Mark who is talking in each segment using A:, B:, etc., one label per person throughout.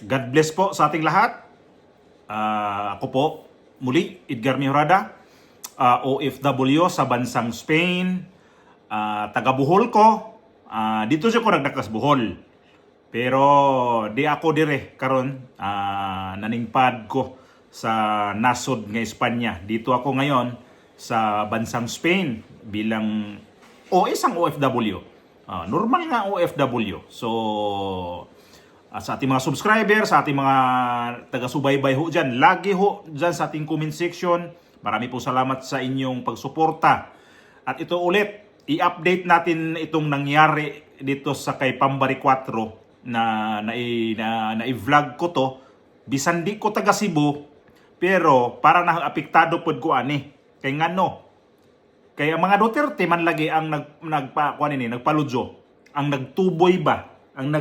A: God bless po sa ating lahat. Ako po, muli, Edgar Mejorada, OFW sa bansang Spain. Taga Bohol ko. Dito siya ko nagdakas Bohol. Pero di ako dire karon naningpad ko sa nasod nga Espanya. Dito ako ngayon sa bansang Spain bilang isang OFW. Normal nga OFW. So sa ating mga subscriber, sa ating mga taga-subaybay ho dyan, lagi ho dyan sa ating comment section. Marami po salamat sa inyong pagsuporta. At ito ulit, i-update natin itong nangyari dito sa kay Pambari 4 na i-vlog ko to. Bisan di ko taga Cebu, pero para na apektado pod ko ani. Kay ngano? Kaya mga Duterte man lagi ang nagpaludyo, ang nagtuboy ba, ang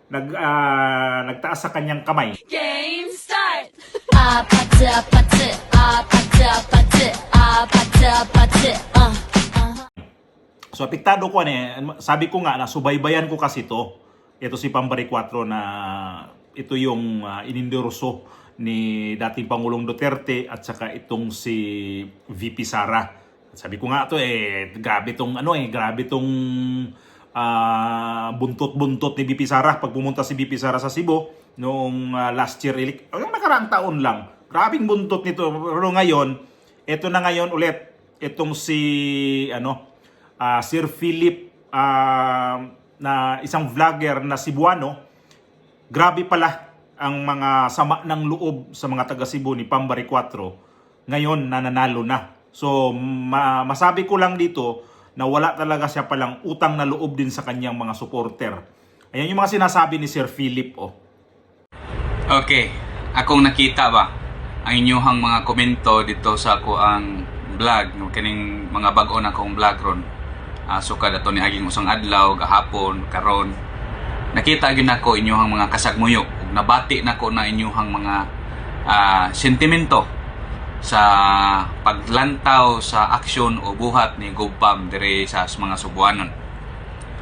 A: nagtaas sa kanyang kamay.
B: Game start!
A: So apektado ko sabi ko nga na subaybayan ko kasi to. Ito si Pambari 4 na ito yung inendorso ni dating Pangulong Duterte at saka itong si VP Sara. Sabi ko nga to grabe tong buntot-buntot ni VP Sara pag pumunta si VP Sara sa Cebu noong last year, yung nakaraang taon lang. Grabing buntot nito. Pero ngayon, ito na ngayon ulit itong si Sir Philip na isang vlogger na Cebuano. Grabe pala ang mga sama ng loob sa mga taga Cebu ni Pambari 4 ngayon nananalo na. So masabi ko lang dito na wala talaga siya palang utang na loob din sa kanyang mga supporter. Ayan yung mga sinasabi ni Sir Philip.
C: Okay, akong nakita ba ang inyong mga komento dito sa ako ang vlog, kaning mga bag-o na akong vlog ron. So kada to ni aging usang adlaw, gahapon, karon. Nakita gyud nako inyong mga kasagmuyok ug nabati nako na inyong mga sentimento sa paglantaw sa aksyon o buhat ni Gopam dire sa mga Subuanon.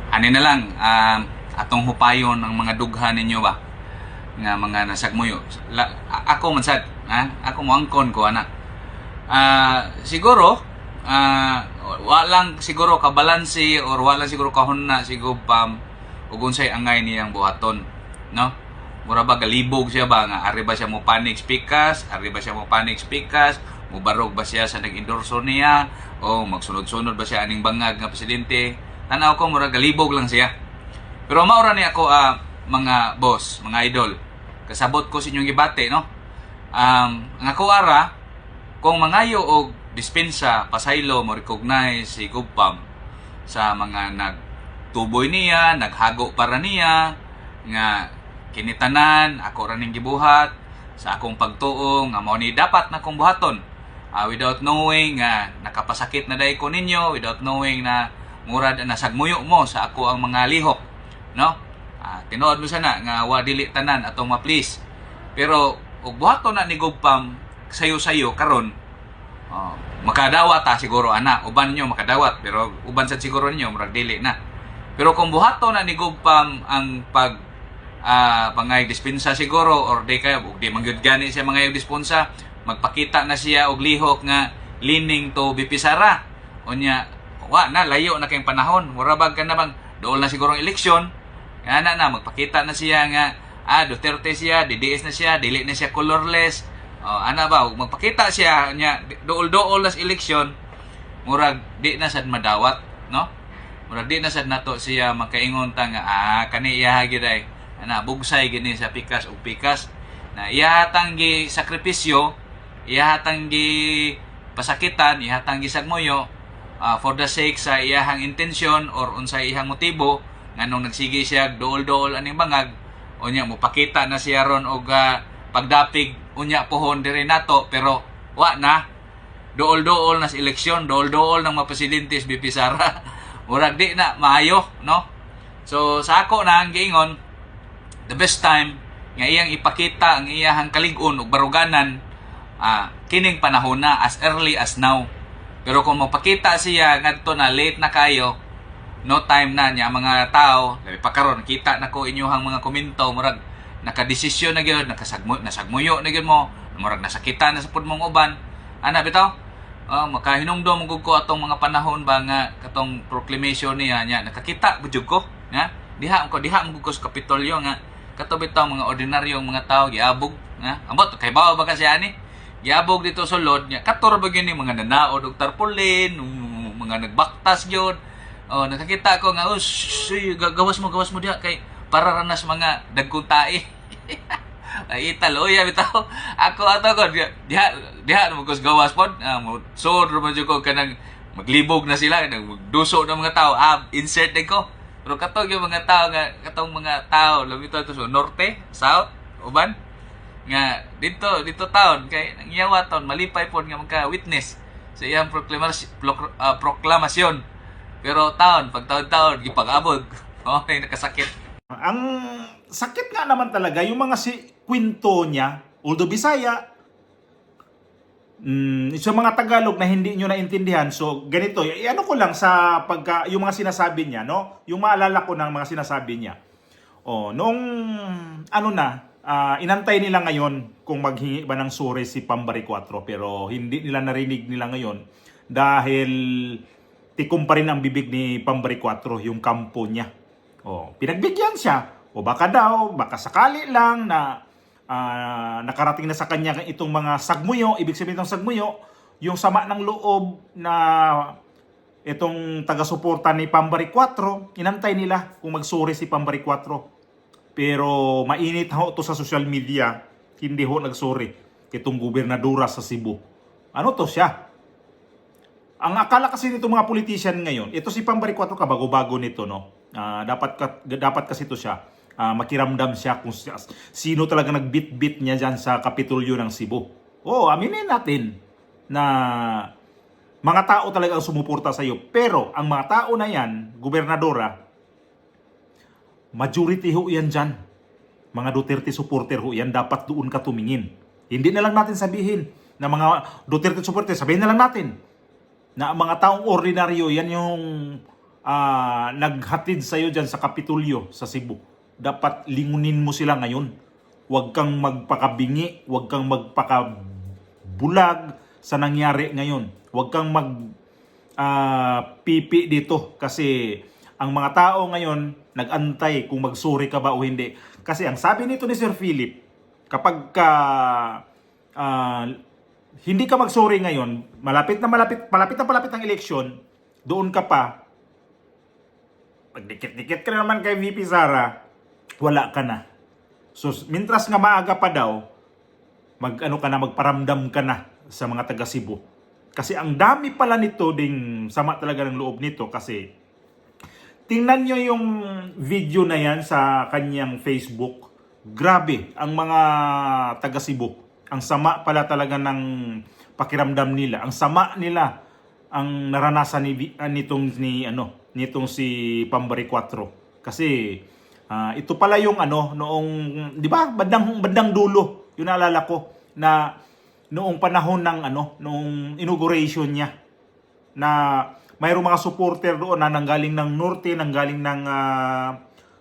C: Ani na lang atong hupayon ang mga dughan ninyo ba nga mga nasagmuyo. Ako man sad, ako mo angkon ko ana. Siguro walang siguro kabalansi or walang siguro kahunna si Gopam ug unsay angay niyang buhaton, no? Mura ba galibog siya ba nga ari ba siya mo panic speakers, mubarog ba siya sa nag-endorso niya o magsunod-sunod ba siya aning bangag nga presidente? Tanaw ko mura galibog lang siya. Pero maura ni ako mga boss, mga idol. Kasabot ko sa inyong gibate, no? Ang ako ara kung mangayo og dispensa pasaylo mo recognize si Gopam sa mga nagtuboy niya, naghago para niya nga kinitanan ako ra ning gibuhat sa akong pagtuo nga mao ni dapat na kong buhaton without knowing nga nakapasakit na dai ko ninyo, without knowing na murad nasagmuyo mo sa ako ang mga lihok, no? Tinuod mo sana nga wa dili tanan atong ma-please, pero ug buhaton na ni Gopam sayo-sayo karon makadawat siguro ana uban niyo makadawat pero uban sad siguro niyo murag dili na. Pero kung buhaton na ni Gopam ang pangay dispensa siguro or di kaya di mangyud gani siya mga dispensa, magpakita na siya og lihok nga leaning to VP Sara. Unya wa na layo na kayong panahon, murabag ka na bang dool na siguro ang eleksyon. Ana na magpakita na siya nga Duterte siya, DDS na siya, dili na siya colorless. Ana ba magpakita siya nya dool-dool las eleksyon, murag di na sad madawat, no? Murag di na sad nato siya makaingon ta nga kani iya gyud ay ana bugsay gini sa pikas ug pikas na ihatang gi sakripisyo, ihatang gi pasakitan, ihatang gi sagmoyo for the sake sa iyahang intensyon or unsay iyang motibo nganong nagsige siya dool-dool aning bangag. Unya mo pakita na siya ron og pagdapig unya pohon dire nato, pero wa na dool-dool na sa eleksyon, dool-dool ng mga presidente sa VP Sara. Murag di na maayo, no? So sa ako na ang giingon, the best time nga iyang ipakita ang iyang kalig-on ug baruganan kining panahon na, as early as now. Pero kung magpakita siya ngadto na late na kayo, no time na niya mga tao, labi pa karon kita nako inyong mga komento murag nakadesisyon na gyud, nasagmuyo na gyud mo, murag nasakitan na sa pud mong uban. Ana bitaw? Makahinumdom gud ko atong mga panahon ba nga katong proclamation niya nya nakakita bujud ko nga diha mo ko sa Kapitolyo nga kato bitaw mga ordinaryong mga tao giabog nga ambot kay bawa ba kasi ani giabog dito sulod nya kator ba gyud ni mga nanaod og tarpaulin mga nagbaktas gyud. Nakakita ko nga gawas mo diha kay para ranas mga dagkong tae. Ay taloya bitaw ako ko diha mo ko gawas pod so mo jud ko kanang maglibog na sila nagduso ng mga tao insert din ko pero katong yung mga tao nga katong mga tao lumito to sa norte south uban nga dito taon kay nangyawa taon malipay pod nga magka witness sa iyang proklamasyon pero pag taon gipag-abot nakasakit.
A: Ang sakit nga naman talaga yung mga kwento niya, although Bisaya, sa mga Tagalog na hindi nyo naintindihan. So, ganito, ano ko lang sa yung mga sinasabi niya, no? Yung maalala ko ng mga sinasabi niya. Noong, inantay nila ngayon kung maghingi ba ng suri si Pambari 4, pero hindi nila narinig nila ngayon dahil tikom pa rin ang bibig ni Pambari 4, yung kampo niya. Pinagbigyan siya. Baka sakali lang na nakarating na sa kanya itong mga sagmuyo. Ibig sabihin ng sagmuyo, yung sama ng loob na itong taga-suporta ni Pambari 4, inantay nila kung magsuri si Pambari 4. Pero mainit ho ito sa social media, hindi ho nagsuri itong gobernadora sa Cebu. Ano to siya? Ang akala kasi nito mga politician ngayon, ito si Pambari 4 kabago-bago nito, no? Dapat kasi ito siya. Makiramdam siya kung sino talaga nagbit-bit niya dyan sa Kapitolyo ng Cebu. Aminin natin na mga tao talaga ang sumuporta sa iyo. Pero ang mga tao na yan, gobernadora, majority ho yan dyan. Mga Duterte supporter ho yan, dapat doon ka tumingin. Hindi na lang natin sabihin na mga Duterte supporter, sabihin na lang natin na mga taong ordinaryo, yan yung naghatid sa iyo dyan sa Kapitolyo sa Cebu. Dapat lingunin mo sila ngayon. Huwag kang magpakabingi, huwag kang magpakabulag sa nangyari ngayon. Huwag kang pipi dito kasi ang mga tao ngayon nag-antay kung magsuri ka ba o hindi. Kasi ang sabi nito ni Sir Philip, kapag hindi ka magsuri ngayon, malapit ang eleksyon, doon ka pa, pagdikit-dikit ka naman kay VP Sara, wala ka na. So, mintras nga maaga pa daw, magparamdam ka na sa mga taga Cebu. Kasi ang dami pala nito ding sama talaga ng loob nito kasi tingnan nyo yung video na yan sa kanyang Facebook. Grabe, ang mga taga Cebu. Ang sama pala talaga ng pakiramdam nila. Ang sama nila ang naranasan nitong si Pambari 4. Kasi ito pala yung noong, di ba, bandang dulo, yun naalala ko, na noong panahon ng noong inauguration niya, na mayroong mga supporter doon na nanggaling ng norte, nanggaling ng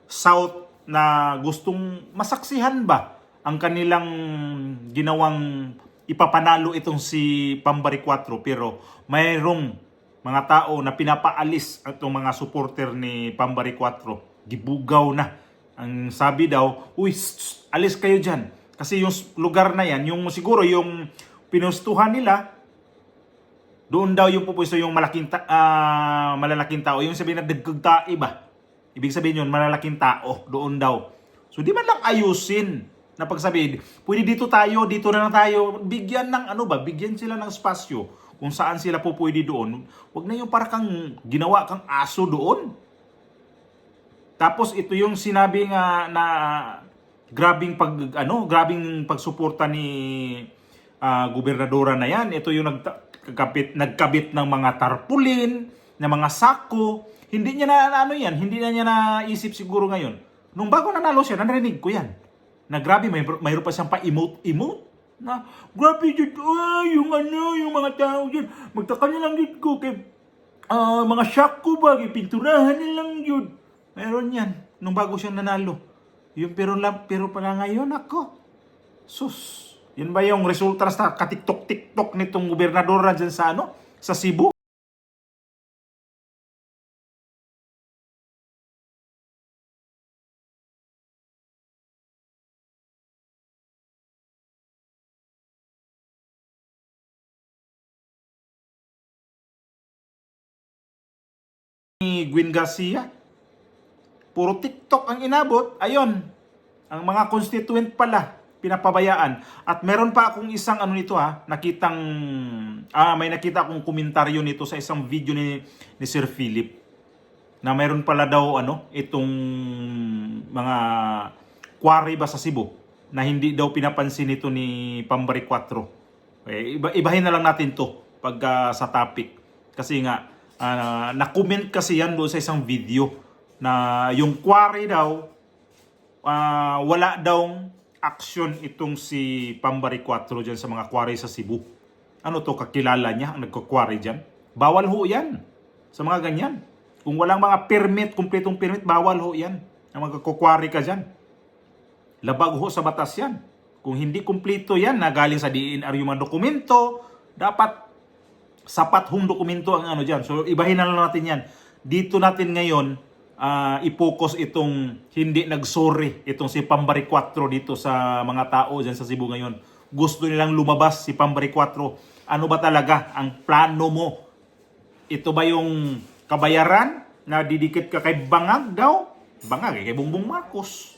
A: south, na gustong masaksihan ba ang kanilang ginawang ipapanalo itong si Pambari 4, pero mayroong mga tao na pinapaalis itong mga supporter ni Pambari 4. Gibugaw na. Ang sabi daw, alis kayo dyan. Kasi yung lugar na yan, yung siguro yung pinustuhan nila, doon daw yung pupusto yung malalaking tao. Yung sabihin na dagkagtae ba? Ibig sabihin yun, malalaking tao, doon daw. So di man lang ayusin na pagsabihin, pwede dito na lang tayo. Bigyan ng bigyan sila ng spasyo kung saan sila po pwede doon. Huwag na yung para kang ginawa kang aso doon. Tapos ito yung sinabi nga na grabing pagsuporta ni gobernadora na yan. Ito yung nagkabit ng mga tarpaulin, ng mga sako. Hindi niya hindi na niya naisip siguro ngayon. Nung bago nanalo siya, narinig ko yan. Na grabe, mayroon pa siyang pa-emote na grabe dyan, yung mga tao dyan. Magtaka na lang dyan ko kay mga sako ba, pinturahan na lang dyan. Meron yan, nung bago siyang nanalo. Yung pero pala ngayon ako. Sus. Yun ba yung resulta sa katiktok-tiktok nitong gobernador na dyan sa ano? Sa Cebu? Ni Gwen Garcia. Puro TikTok ang inabot. Ayun. Ang mga constituent pala pinapabayaan. At meron pa akong isang ano nito may nakita akong komentaryo nito sa isang video ni Sir Philip na meron pala daw itong mga quarry ba sa Cebu na hindi daw pinapansin nito ni Pambari 4. Ibahin na lang natin to pag sa topic. Kasi nga na-comment kasi yan doon sa isang video na yung quarry daw wala daw action itong si Pambari 4 dyan sa mga quarry sa Cebu. Ano to, kakilala niya ang nagko-quarry dyan? Bawal ho yan sa mga ganyan. Kung walang mga permit, kumpletong permit, bawal ho yan ang magko-quarry ka dyan. Labag ho sa batas yan. Kung hindi kumpleto yan na galing sa DNR yung mga dokumento, dapat sapat hong dokumento ang ano dyan. So ibahin na lang natin yan. Dito natin ngayon i-focus itong hindi nagsorry itong si Pambari 4 dito sa mga tao dyan sa Cebu ngayon. Gusto nilang lumabas si Pambari 4. Ano ba talaga ang plano mo? Ito ba yung kabayaran na didikit ka kay Bangag daw? Bangag kay Bongbong Marcos.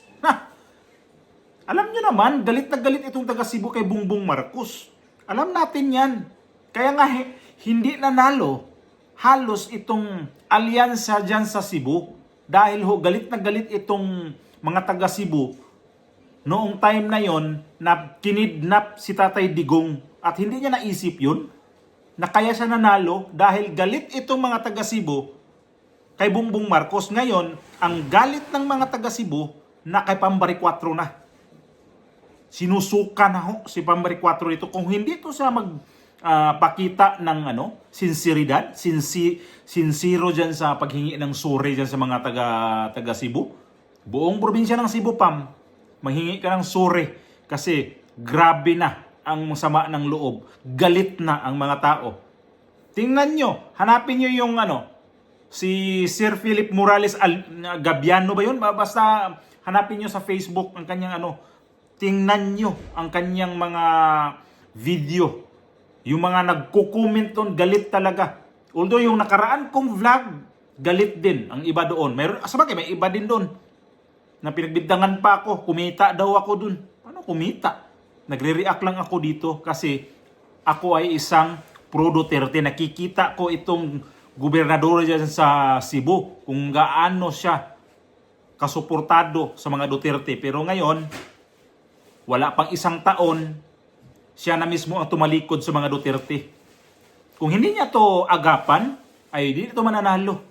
A: Alam nyo naman, galit na galit itong taga Cebu kay Bongbong Marcos. Alam natin yan. Kaya nga hindi nanalo halos itong alyansa dyan sa Cebu. Dahil galit na galit itong mga taga Cebu noong time na yon na kinidnap si Tatay Digong. At hindi niya naisip yun na kaya siya nanalo dahil galit itong mga taga Cebu kay Bongbong Marcos. Ngayon, ang galit ng mga taga Cebu na kay Pambari 4 na. Sinusuka na ho si Pambari 4 dito. Kung hindi to siya pakita ng sinseridad, sincero dyan sa paghingi ng sorry dyan sa mga taga Cebu. Buong probinsya ng Cebu, Pam, manghingi ka ng sorry kasi grabe na ang sama ng loob. Galit na ang mga tao. Tingnan nyo, hanapin nyo yung si Sir Philip Morales Gabiano ba yun? Basta hanapin nyo sa Facebook ang kanyang tingnan nyo ang kanyang mga video. Yung mga nagko-comment doon, galit talaga. Although yung nakaraan kong vlog, galit din ang iba doon. Sabagay, may iba din doon. Na pinagbintangan pa ako, kumita daw ako doon. Ano kumita? Nagre-react lang ako dito kasi ako ay isang pro Duterte. Nakikita ko itong gobernador dyan sa Cebu kung gaano siya kasuportado sa mga Duterte. Pero ngayon, wala pang isang taon, siya na mismo ang tumalikod sa mga Duterte. Kung hindi niya to agapan, ay hindi ito mananalo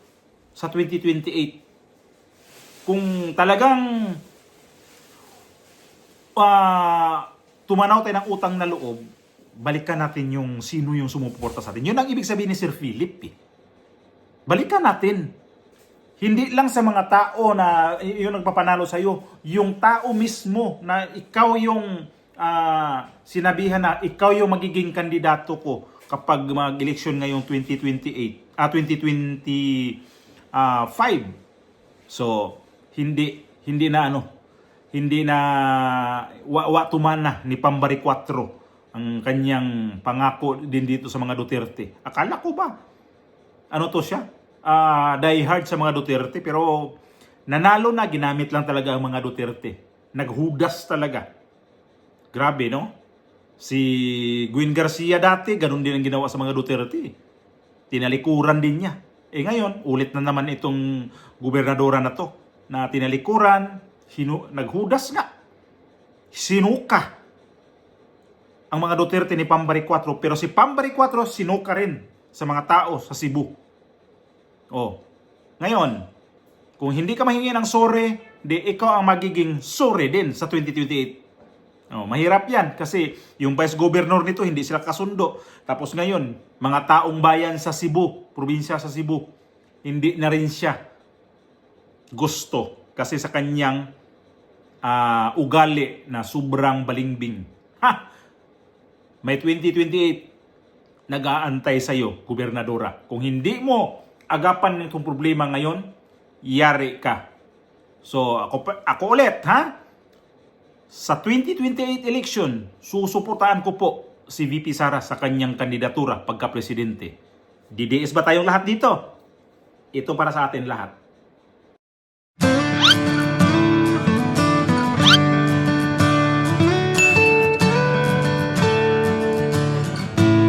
A: sa 2028. Kung talagang tumanaw tayo ng utang na loob, balikan natin yung sino yung sumuporta sa atin. Yun ang ibig sabihin ni Sir Philip. Balikan natin. Hindi lang sa mga tao na yung nagpapanalo sa iyo, yung tao mismo na ikaw yung sinabihan na ikaw yung magiging kandidato ko kapag mag-eleksyon ngayong 2025. So hindi na tumana ni Pambari 4 ang kanyang pangako din dito sa mga Duterte. Akala ko ba to siya? Die hard sa mga Duterte, pero nanalo na, ginamit lang talaga ang mga Duterte. Naghudas talaga. Grabe, no? Si Gwen Garcia dati, ganun din ang ginawa sa mga Duterte. Tinalikuran din niya. Ngayon, ulit na naman itong gobernadora na to, na tinalikuran, naghudas nga. Sinuka ang mga Duterte ni Pambari 4, pero si Pambari 4 sinuka rin sa mga tao sa Cebu. Ngayon, kung hindi ka mahingi ng sorry, di ikaw ang magiging sorry din sa 2028. Mahirap yan kasi yung vice governor nito hindi sila kasundo. Tapos ngayon, mga taong bayan sa Cebu, probinsya sa Cebu, hindi na rin siya gusto kasi sa kanyang ugali na sobrang balingbing. May 2028 nag-aantay sa iyo, gobernadora. Kung hindi mo agapan itong problema ngayon, yari ka. So ako ulit, sa 2028 election, susuportahan ko po si VP Sara sa kanyang kandidatura pagka-presidente. DDS ba tayong lahat dito? Ito para sa atin lahat.